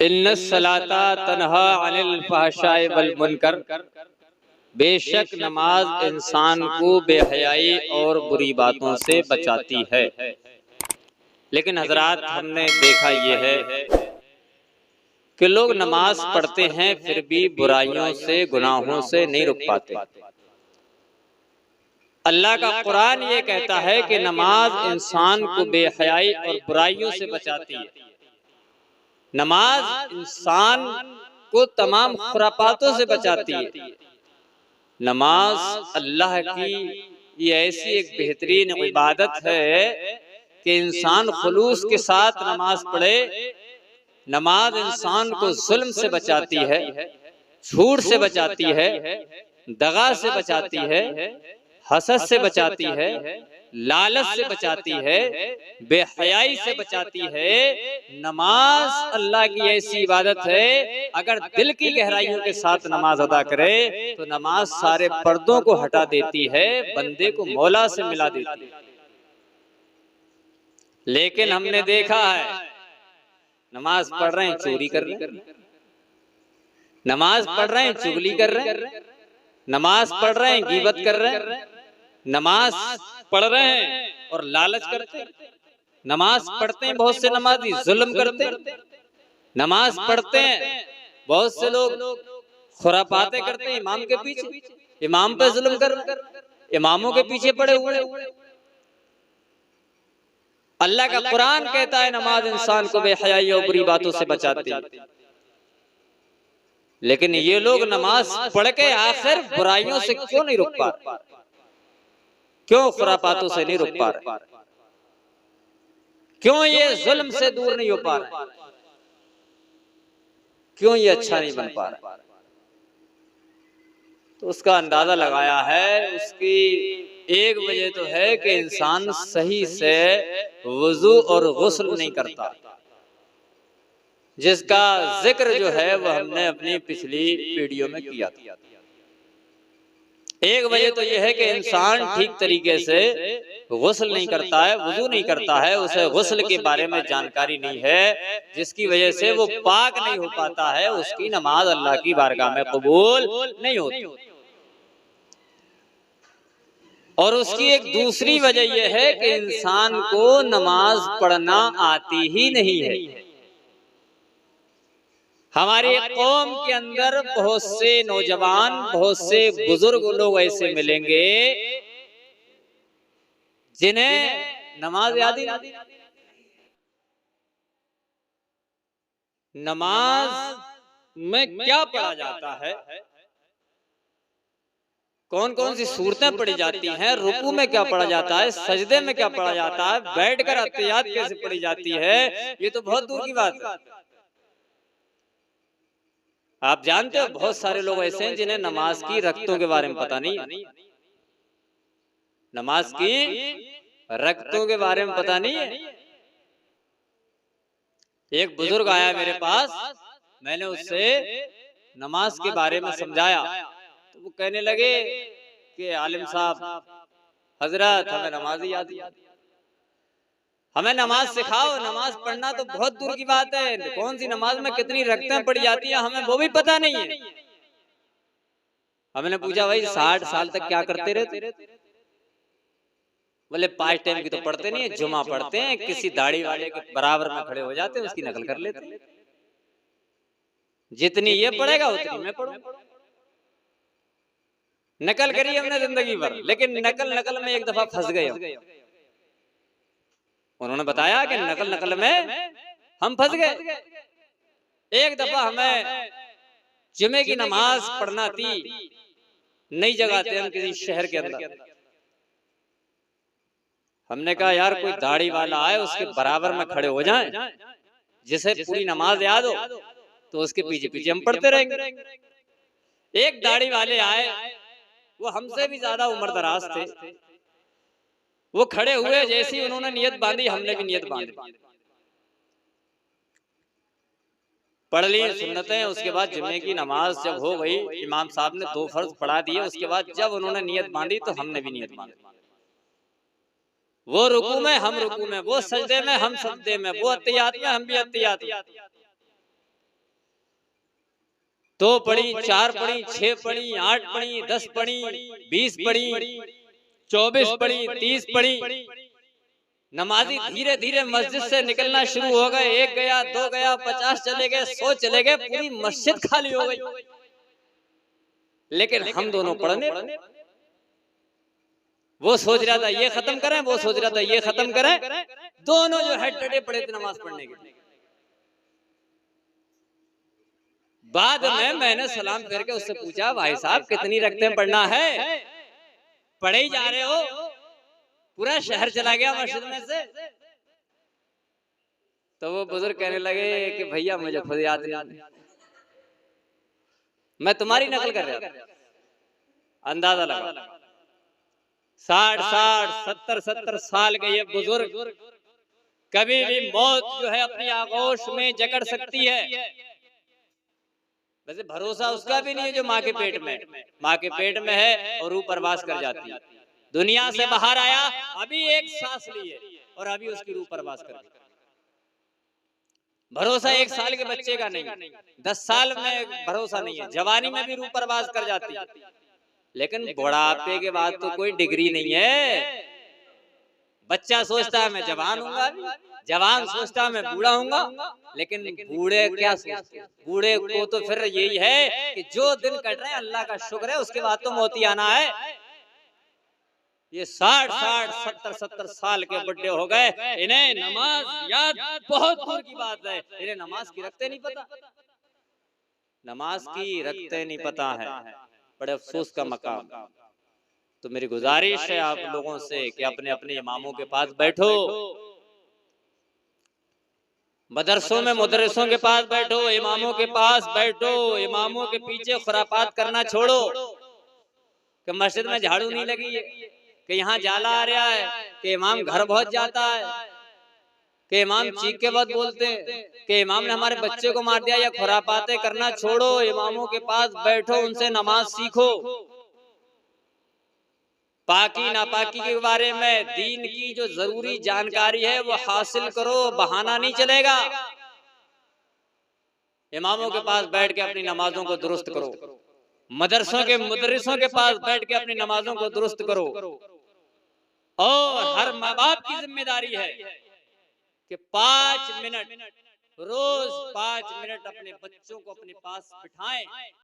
इन्नस्सलाता तन्हा अनिल फहशाए वल मुनकर, बेशक नमाज इंसान को बेहयाई और बुरी बातों से बचाती है। लेकिन हजरात, हमने देखा यह है कि लोग नमाज पढ़ते हैं फिर भी बुराइयों से, गुनाहों से नहीं रुक पाते। अल्लाह का कुरान ये कहता है कि नमाज इंसान को बेहयाई और बुराइयों से बचाती है। नमाज इंसान को तमाम खुरापातों से बचाती है। नमाज अल्लाह की ये ऐसी एक बेहतरीन इबादत है कि इंसान खुलूस के साथ नमाज पढ़े। नमाज इंसान को जुल्म से बचाती है, झूठ से बचाती है, दगा से बचाती है, हसद से बचाती है, लालच से बचाती है, बेहयाई से बचाती है। नमाज अल्लाह की ऐसी इबादत है, अगर दिल की गहराइयों के साथ नमाज अदा करे तो नमाज सारे पर्दों को हटा देती है, बंदे को मौला से मिला देती है। लेकिन हमने देखा है नमाज पढ़ रहे हैं चोरी कर रहे हैं, नमाज पढ़ रहे हैं चुगली कर रहे हैं, नमाज पढ़ रहे हैं गीबत कर रहे हैं, नमाज पढ़ रहे हैं और लालच करते हैं, नमाज पढ़ते हैं बहुत से नमाजी जुल्म करते हैं, नमाज पढ़ते हैं बहुत से लोग खुरापाते करते हैं इमाम के पीछे, इमाम पे जुल्म कर, इमामों के पीछे पड़े हुए। अल्लाह का कुरान कहता है नमाज इंसान को बेहयाई और बुरी बातों से बचाती है। लेकिन ये लोग नमाज पढ़ के आखिर बुराइयों से क्यों नहीं रुक पा रहे, क्यों खुरापातों से नहीं रुक पा रहे, क्यों ये जुल्म से दूर नहीं हो पा रहे, क्यों ये अच्छा नहीं बन पा रहा? तो उसका अंदाजा लगाया है, उसकी एक वजह तो है कि इंसान सही से वुजू और गुस्ल नहीं करता, जिसका जिक्र जो है वह हमने अपनी पिछली वीडियो में किया था। एक वजह तो यह है कि इंसान ठीक तरीके से गुस्ल नहीं करता है, वुजू नहीं करता है, उसे गुस्ल के बारे में जानकारी नहीं है, जिसकी वजह से वो पाक नहीं हो पाता है, उसकी नमाज अल्लाह की बारगाह में कबूल नहीं होती। और उसकी एक दूसरी वजह यह है कि इंसान को नमाज पढ़ना आती ही नहीं है। हमारे कौम के अंदर बहुत से नौजवान, बहुत से बुजुर्ग लोग ऐसे मिलेंगे जिन्हें नमाज याद ही नहीं। नमाज में क्या पढ़ा जाता है, कौन कौन सी सूरतें पढ़ी जाती हैं, रुकू में क्या पढ़ा जाता है, सजदे में क्या पढ़ा जाता है, बैठकर अत्तहियात कैसे पढ़ी जाती है, ये तो बहुत दूर की बात है। आप जानते हो बहुत सारे लोग ऐसे हैं जिन्हें नमाज की रकतों के बारे में पता नहीं है, नमाज की रकतों के बारे में पता नहीं है। एक बुजुर्ग आया मेरे पास, मैंने उससे नमाज के बारे में समझाया तो वो कहने लगे कि आलिम साहब, हजरत हमें नमाज ही याद नहीं, हमें नमाज सिखाओ, नमाज पढ़ना तो बहुत दूर की बात है, कौन सी नमाज में कितनी रकतें पड़ी जाती है हमें वो भी पता नहीं है। हमने पूछा भाई 60 साल तक क्या करते रहते? बोले 5 टाइम की तो पढ़ते नहीं है, जुमा पढ़ते हैं, किसी दाढ़ी वाले के बराबर में खड़े हो जाते हैं, उसकी नकल कर लेते हैं, जितनी ये पढ़ेगा उतनी मैं पढ़ूं। नकल करी हमने जिंदगी भर, लेकिन नकल में एक दफा फंस गए। उन्होंने बताया कि नकल में हम फंस गए। एक दफा हमें जुमे की नमाज पढ़ना थी नई जगह थे हम, किसी शहर के अंदर। हमने कहा यार कोई दाढ़ी वाला आए उसके बराबर में खड़े हो जाएं, जिसे पूरी नमाज याद हो, तो उसके पीछे पीछे हम पढ़ते रहेंगे। एक दाढ़ी वाले आए, वो हमसे भी ज्यादा उम्र दराज थे, वो खड़े हुए, जैसे ही उन्होंने नियत बांधी हमने भी नियत बांधी, पढ़ ली सुन्नतें। उसके बाद जुम्मे की नमाज जब हो गई, इमाम साहब ने 2 फर्ज पढ़ा दिए, उसके बाद जब उन्होंने नियत बांधी तो हमने भी नियत बांधी। वो रुकू में हम रुकू में, वो सजदे में हम सजदे में, वो अत्तहियात में हम भी अत्तहियात में। 2 पढ़ी, 4 पढ़ी, 6 पढ़ी, 8 पढ़ी, 10 पढ़ी, 20 पढ़ी, 24 पढ़ी, 30 पढ़ी। नमाजी धीरे धीरे मस्जिद से निकलना शुरू हो गए। 1 गया, 2 गया, 50 चले गए, 100 चले गए, पूरी मस्जिद खाली हो गई। लेकिन हम दोनों पढ़ने, वो सोच रहा था ये खत्म करें, वो सोच रहा था ये खत्म करें, दोनों जो है टटे पड़े थे नमाज पढ़ने के लिए। बाद में मैंने सलाम करके उससे पूछा, भाई साहब कितनी रखते पढ़ना है, पढ़े ही जा रहे हो, पूरा शहर चला गया मस्जिद में से। तो वो बुजुर्ग कहने लगे कि भैया मुझे खुद याद नहीं, मैं तुम्हारी नकल कर रहा था। अंदाजा लगा 60, 70 साल के ये बुजुर्ग, कभी भी मौत जो है अपनी आगोश में जकड़ सकती है। वैसे भरोसा उसका भी नहीं है जो माँ के पेट में है और ऊपर वास कर जाती है। दुनिया से बाहर आया, अभी एक सांस ली है और अभी उसकी रूह परवास कर दी। भरोसा 1 साल के बच्चे का नहीं, 10 साल में भरोसा नहीं है, जवानी में भी रूह परवास कर जाती है। लेकिन बुढ़ापे के बाद तो कोई डिग्री नहीं है। बच्चा सोचता है मैं जवान हूंगा, जवान सोचता है मैं बूढ़ा हूंगा, लेकिन बूढ़े क्या सोचते हैं? बूढ़े को तो फिर यही है कि जो दिन कट रहे हैं अल्लाह का शुक्र है, उसके बाद तो मौत ही आना है। ये 60, 70 साल के बुढ़े हो गए, इन्हें नमाज याद बहुत दूर की बात है, इन्हें नमाज की रखते नहीं पता, नमाज की रखते नहीं पता है। बड़े अफसोस का मकाम। तो मेरी गुजारिश है आप लोगों से कि अपने अपने इमामों के पास बैठो, मदरसों में मुदर्रिसों के पास बैठो, इमामों के पास बैठो, इमामों के पीछे खुराफात करना छोड़ो कि मस्जिद में झाड़ू नहीं लगी है, कि यहाँ जाला आ रहा है, कि इमाम घर बहुत जाता है, कि इमाम चीख के बाद बोलते हैं, कि इमाम ने हमारे बच्चे को मार दिया, या खुराफातें करना छोड़ो, इमामों के पास बैठो, उनसे नमाज सीखो, पाकी नापाकी के बारे में दीन की जो जरूरी जानकारी है वो हासिल करो, बहाना नहीं चलेगा। इमामों के पास बैठ के अपनी नमाजों को दुरुस्त करो, मदरसों के मुदर्रिसों के पास बैठ के अपनी नमाजों को दुरुस्त करो। और हर माँ बाप की जिम्मेदारी है कि 5 मिनट रोज 5 मिनट अपने बच्चों को अपने पास बिठाएं।